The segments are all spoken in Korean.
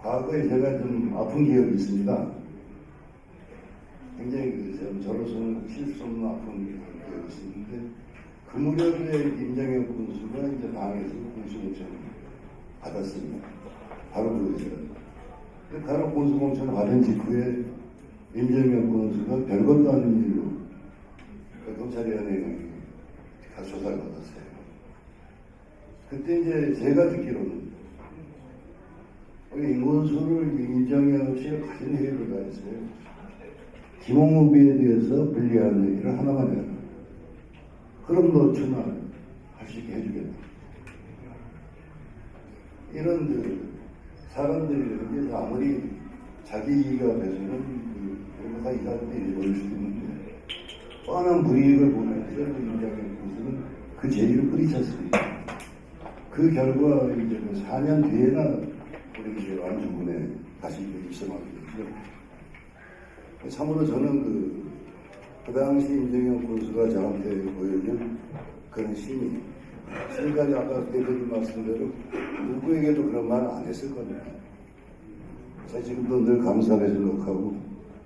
과거에 제가 좀 아픈 기억이 있습니다. 굉장히 저로서는 실수 없는 아픈 기억이 있었는데, 그 무렵에 임정혁 군수가 이제 당에서 군수공천을 받았습니다. 바로 바로 군수공천을 받은 직후에 임정혁 군수가 별것도 아닌 일로 검찰위원회에 가서 조사를 받았어요. 그때 이제 제가 듣기로는 인권수를 임정혁 씨가 가진 회의를 가했어요. 김홍무비에 대해서 불리한 얘기를 하나만 해라. 그럼 너 전화 할 수 있게 해주겠다. 이런 사람들이 아무리 자기 이익 앞에서는 다 이사한테 일어날 수도 있는데 뻔한 불이익을 보면서 임정혁 군수는 그 제의를 뿌리쳤습니다. 그 결과 이제 4년 뒤에나 우리 이제 완주군에 다시 입성하게 됐죠. 참으로 저는 그 당시 임정혁 군수가 저한테 보여준 그런 힘이 지금까지 아까 대표님 말씀대로 누구에게도 그런 말을 안 했을 겁니다. 제가 지금도 늘 감사하게 생각하고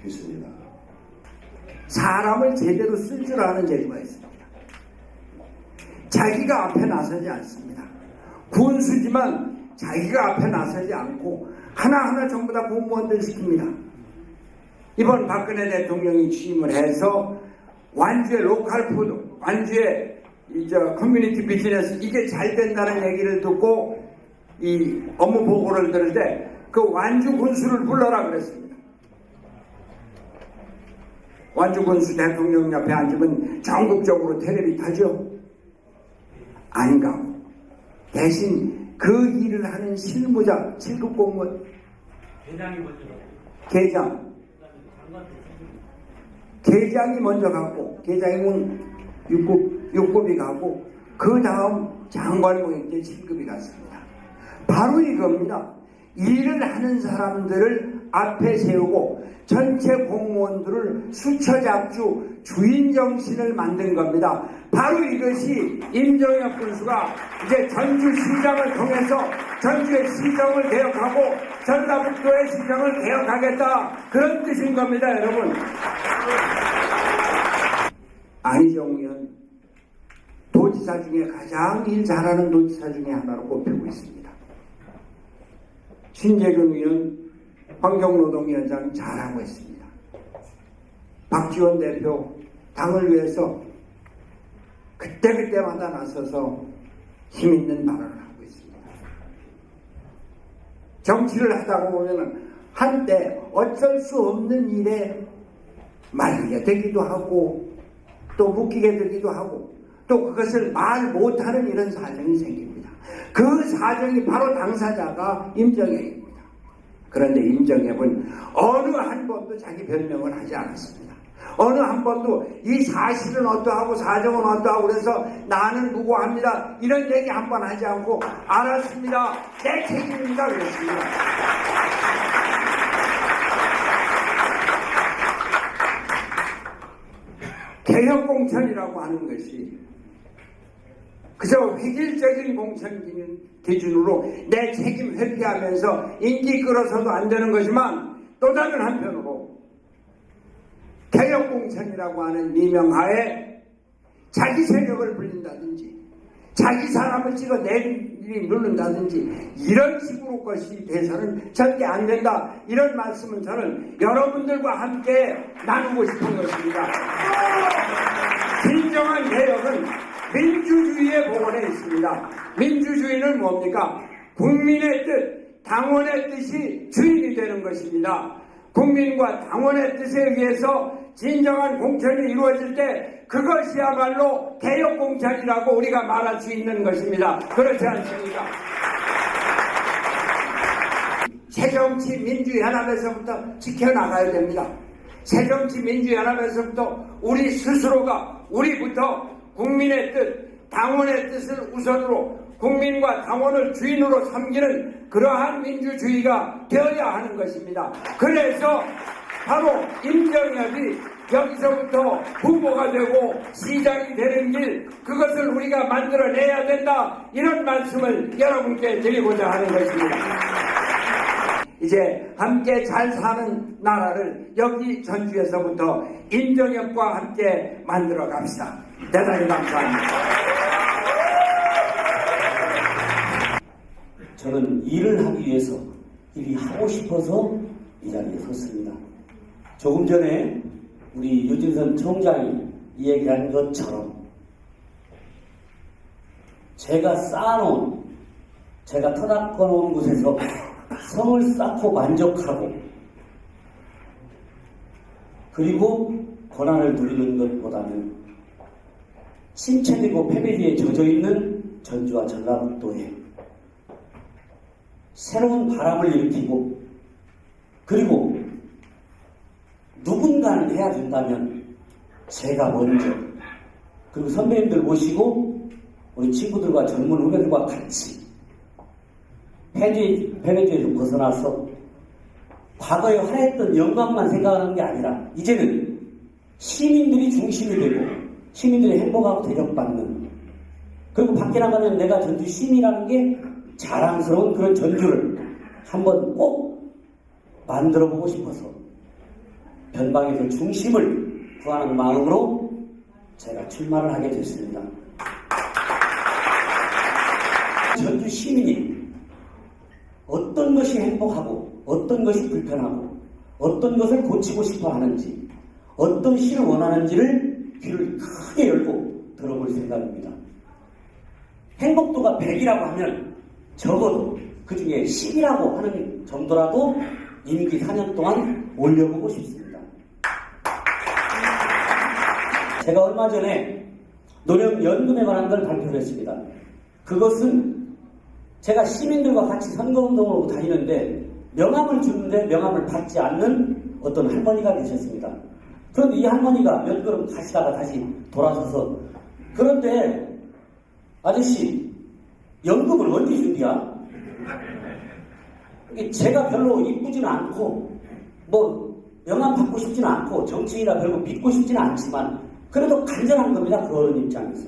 있습니다. 사람을 제대로 쓸 줄 아는 재주가 있습니다. 자기가 앞에 나서지 않습니다. 군수지만 자기가 앞에 나서지 않고 하나하나 전부 다 공무원들 시킵니다. 이번 박근혜 대통령이 취임을 해서 완주의 로컬 푸드, 완주의 커뮤니티 비즈니스 이게 잘 된다는 얘기를 듣고 이 업무 보고를 들을 때 그 완주 군수를 불러라 그랬습니다. 완주 군수 대통령 옆에 앉으면 전국적으로 텔레비 타죠? 안 가고 대신 그 일을 하는 실무자, 7급 공무원 대장이 먼저 계장이 먼저 갔고 계장이면 6급이 가고 그 다음 장관공인 때 7급이 갔습니다. 바로 이겁니다. 일을 하는 사람들을 앞에 세우고 전체 공무원들을 수처작주 주인정신을 만든 겁니다. 바로 이것이 임정혁 군수가 이제 전주시장을 통해서 전주의 시정을 개혁하고 전라북도의 시정을 개혁하겠다 그런 뜻인 겁니다. 여러분. 안희정 의원 도지사 중에 가장 일 잘하는 도지사 중에 하나로 꼽히고 있습니다. 신재균 의원 환경노동위원장 잘하고 있습니다. 박지원 대표 당을 위해서 그때마다 나서서 힘있는 발언을 하고 있습니다. 정치를 하다 보면 한때 어쩔 수 없는 일에 말리게 되기도 하고 또 묶이게 되기도 하고 또 그것을 말 못하는 이런 사정이 생깁니다. 그 사정이 바로 당사자가 임정혁입니다. 그런데 임정혁은 어느 한 번도 자기 변명을 하지 않았습니다. 어느 한 번도 이 사실은 어떠하고 사정은 어떠하고 그래서 나는 누구 합니다 이런 얘기 한 번 하지 않고 알았습니다. 내 책임입니다 그랬습니다. 개혁공천이라고 하는 것이 그저 획일적인 공천 기준으로 내 책임 회피하면서 인기 끌어서도 안 되는 것이지만 또 다른 한편으로 개혁공천이라고 하는 미명하에 자기 세력을 불린다든지 자기 사람을 찍어 내리 누른다든지 이런 식으로 것이 돼서는 절대 안 된다. 이런 말씀은 저는 여러분들과 함께 나누고 싶은 것입니다. 진정한 개혁은 민주주의의 복원에 있습니다. 민주주의는 뭡니까? 국민의 뜻, 당원의 뜻이 주인이 되는 것입니다. 국민과 당원의 뜻에 의해서 진정한 공천이 이루어질 때 그것이야말로 개혁공천이라고 우리가 말할 수 있는 것입니다. 그렇지 않습니까? 새정치민주연합에서부터 지켜나가야 됩니다. 새정치민주연합에서부터 우리 스스로가 우리부터 국민의 뜻, 당원의 뜻을 우선으로 국민과 당원을 주인으로 삼기는 그러한 민주주의가 되어야 하는 것입니다. 그래서 바로 임정혁이 여기서부터 후보가 되고 시장이 되는 길 그것을 우리가 만들어내야 된다 이런 말씀을 여러분께 드리고자 하는 것입니다. 이제 함께 잘 사는 나라를 여기 전주에서부터 임정혁과 함께 만들어 갑시다. 대단히 감사합니다. 저는 일을 하기 위해서, 일이 하고 싶어서 이 자리에 섰습니다. 조금 전에 우리 유진선 총장이 얘기한 것처럼 제가 쌓아놓은, 제가 터닥거놓은 곳에서 성을 쌓고 만족하고, 그리고 권한을 누리는 것보다는 침체되고 패배지에 젖어있는 전주와 전라북도에 새로운 바람을 일으키고, 그리고 누군가는 해야 된다면 제가 먼저, 그리고 선배님들 모시고 우리 친구들과 젊은 후배들과 같이 패배주의에서 벗어나서 과거에 활약했던 영광만 생각하는 게 아니라 이제는 시민들이 중심이 되고 시민들이 행복하고 대접받는, 그리고 밖에 나가면 내가 전주 시민이라는 게 자랑스러운 그런 전주를 한번 꼭 만들어보고 싶어서 변방에서 중심을 구하는 마음으로 제가 출마를 하게 됐습니다. 전주 시민이 어떤 것이 행복하고 어떤 것이 불편하고 어떤 것을 고치고 싶어 하는지, 어떤 시를 원하는지를 귀를 크게 열고 들어볼 생각입니다. 행복도가 100이라고 하면 적어도 그 중에 10이라고 하는 정도라도 임기 4년 동안 올려보고 싶습니다. 제가 얼마 전에 노령연금에 관한 걸 발표를 했습니다. 그것은 제가 시민들과 같이 선거운동으로 다니는데 명함을 주는데 명함을 받지 않는 어떤 할머니가 계셨습니다. 그런데 이 할머니가 몇 걸음 가시다가 다시 돌아서서, 그런데 아저씨 연금을 언제 준비야? 제가 별로 이쁘지는 않고 뭐 명함 받고 싶지는 않고 정치인이라 별로 믿고 싶지는 않지만 그래도 간절한 겁니다. 그 어른 입장에서.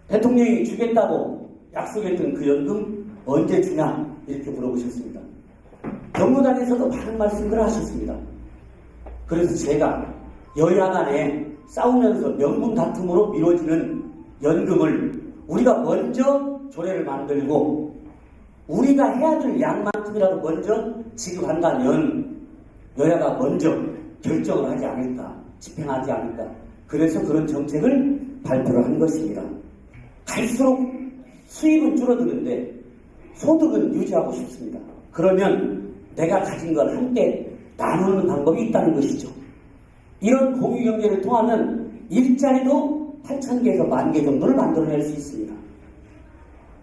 대통령이 주겠다고 약속했던 그 연금 언제 주냐 이렇게 물어보셨습니다. 경로당에서도 많은 말씀을 하셨습니다. 그래서 제가 여야 간에 싸우면서 명분 다툼으로 미뤄지는 연금을 우리가 먼저 조례를 만들고 우리가 해야 될 양만큼이라도 먼저 지급한다면 여야가 먼저 결정을 하지 않을까, 집행하지 않을까. 그래서 그런 정책을 발표를 한 것입니다. 갈수록 수입은 줄어드는데 소득은 유지하고 싶습니다. 그러면 내가 가진 걸 함께 나누는 방법이 있다는 것이죠. 이런 공유경제를 통하면 일자리도 8,000개에서 10,000개 정도를 만들어낼 수 있습니다.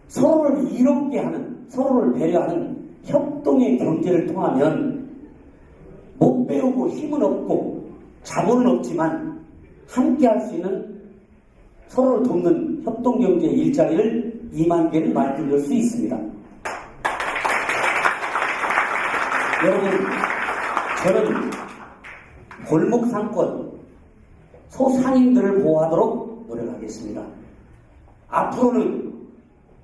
서로를 이롭게 하는, 서로를 배려하는 협동의 경제를 통하면 못 배우고 힘은 없고 자본은 없지만 함께 할 수 있는, 서로를 돕는 협동경제 일자리를 20,000개를 만들 수 있습니다. 여러분, 저는 골목 상권, 소상인들을 보호하도록 노력하겠습니다. 앞으로는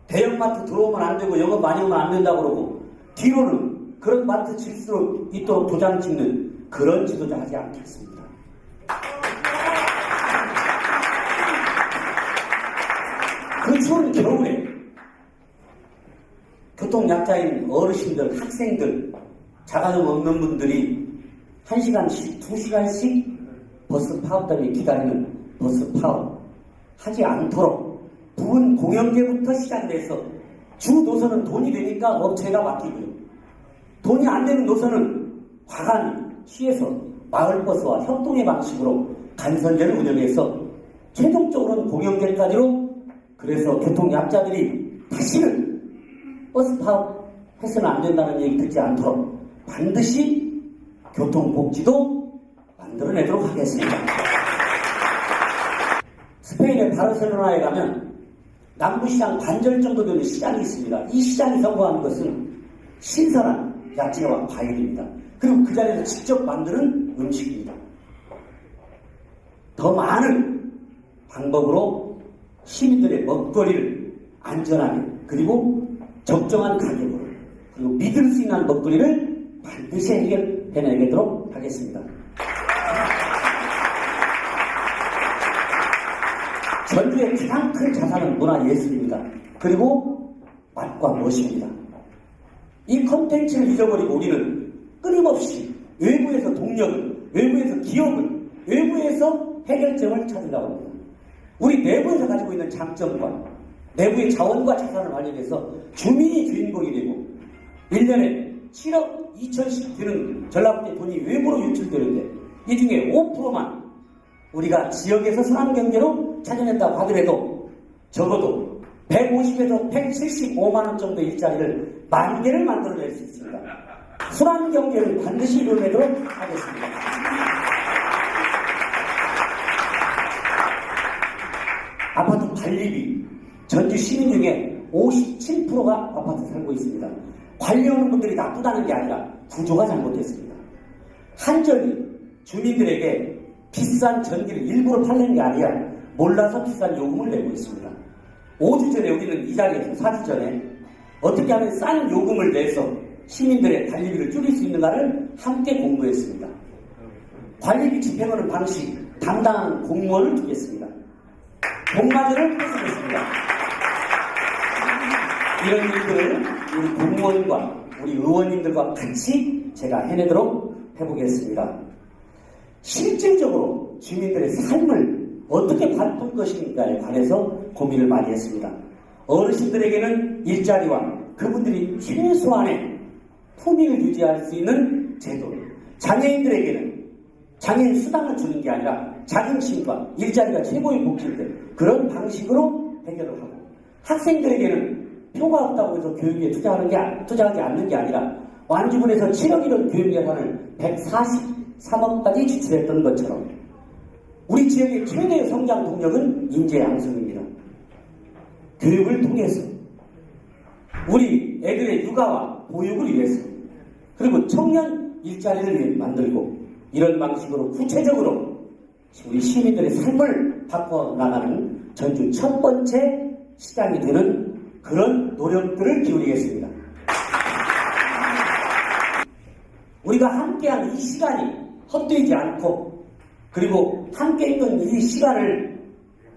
대형마트 들어오면 안 되고 영업 많이 오면 안 된다고 그러고, 뒤로는 그런 마트 칠 수 있도록 도장 찍는 그런 지도자 하지 않겠습니다. 그 추운 겨울에 교통약자인 어르신들, 학생들, 자가용 없는 분들이 1시간씩, 2시간씩 버스 파업 때문에 기다리는 버스 파업 하지 않도록 부분 공영제부터 시작돼서 주 노선은 돈이 되니까 업체가 맡기고요. 돈이 안 되는 노선은 과감히 시에서 마을버스와 협동의 방식으로 간선제를 운영해서 최종적으로는 공영제까지로, 그래서 교통약자들이 다시는 버스 파업 해서는 안 된다는 얘기 듣지 않도록 반드시 교통복지도 만들어내도록 하겠습니다. 스페인의 바르셀로나에 가면 남부시장 반절 정도 되는 시장이 있습니다. 이 시장이 성공하는 것은 신선한 야채와 과일입니다. 그리고 그 자리에서 직접 만드는 음식입니다. 더 많은 방법으로 시민들의 먹거리를 안전하게, 그리고 적정한 가격으로, 그리고 믿을 수 있는 먹거리를 반드시 해내도록 하겠습니다. 전주의 가장 큰 자산은 문화예술입니다. 그리고 맛과 멋입니다. 이 컨텐츠를 잊어버리고 우리는 끊임없이 외부에서 동력을, 외부에서 기업을, 외부에서 해결점을 찾으려고 합니다. 우리 내부에서 가지고 있는 장점과 내부의 자원과 자산을 활용해서 주민이 주인공이 되고 1년에 7억 2천씩 되는 전라북도의 돈이 외부로 유출되는데 이 중에 5%만 우리가 지역에서 순환경제로 찾아낸다고 하더라도 적어도 150에서 175만 원 정도 일자리를 10,000개를 만들어낼 수 있습니다. 순환경제를 반드시 이뤄내도록 하겠습니다. 아파트 관리비, 전주 시민 중에 57%가 아파트 살고 있습니다. 관리하는 분들이 나쁘다는 게 아니라 구조가 잘못됐습니다. 한전이 주민들에게 비싼 전기를 일부러 팔는 게 아니라 몰라서 비싼 요금을 내고 있습니다. 5주 전에 여기는 이 자리에서 4주 전에 어떻게 하면 싼 요금을 내서 시민들의 관리비를 줄일 수 있는가를 함께 공부했습니다. 관리비 집행하는 방식, 담당하는 공무원을 두겠습니다. 공마저를 폐쇄했습니다. 이런 일들을 우리 공무원과 우리 의원님들과 같이 제가 해내도록 해보겠습니다. 실질적으로 주민들의 삶을 어떻게 바꿀 것인가에 관해서 고민을 많이 했습니다. 어르신들에게는 일자리와 그분들이 최소한의 품위를 유지할 수 있는 제도, 장애인들에게는 장애인 수당을 주는 게 아니라 자긍심과 일자리가 최고의 복지인데 그런 방식으로 해결을 하고, 학생들에게는 표가 없다고 해서 교육에 투자하지 않는 게 아니라 완주군에서 7억 이런 교육 예산을 143억까지 지출했던 것처럼 우리 지역의 최대의 성장 동력은 인재 양성입니다. 교육을 통해서 우리 애들의 육아와 보육을 위해서, 그리고 청년 일자리를 위해 만들고, 이런 방식으로 구체적으로 우리 시민들의 삶을 바꿔나가는 전주 첫 번째 시장이 되는 그런 노력들을 기울이겠습니다. 우리가 함께한 이 시간이 헛되지 않고, 그리고 함께 했던 이 시간을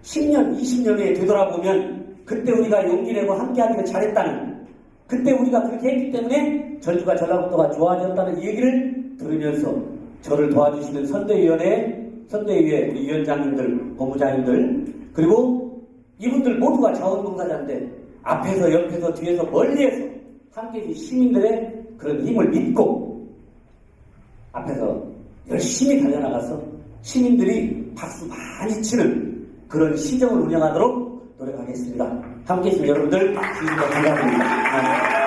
10년, 20년 후에 되돌아보면 그때 우리가 용기 내고 함께하기를 잘했다는, 그때 우리가 그렇게 했기 때문에 전주가 전라북도가 좋아졌다는 얘기를 들으면서 저를 도와주시는 선대위의 우리 위원장님들, 본부장님들, 그리고 이분들 모두가 자원봉사자인데 앞에서 옆에서 뒤에서 멀리에서 함께해준 시민들의 그런 힘을 믿고 앞에서 열심히 달려나가서 시민들이 박수 많이 치는 그런 시정을 운영하도록 노력하겠습니다. 함께해 주신 여러분들 진심으로 감사드립니다.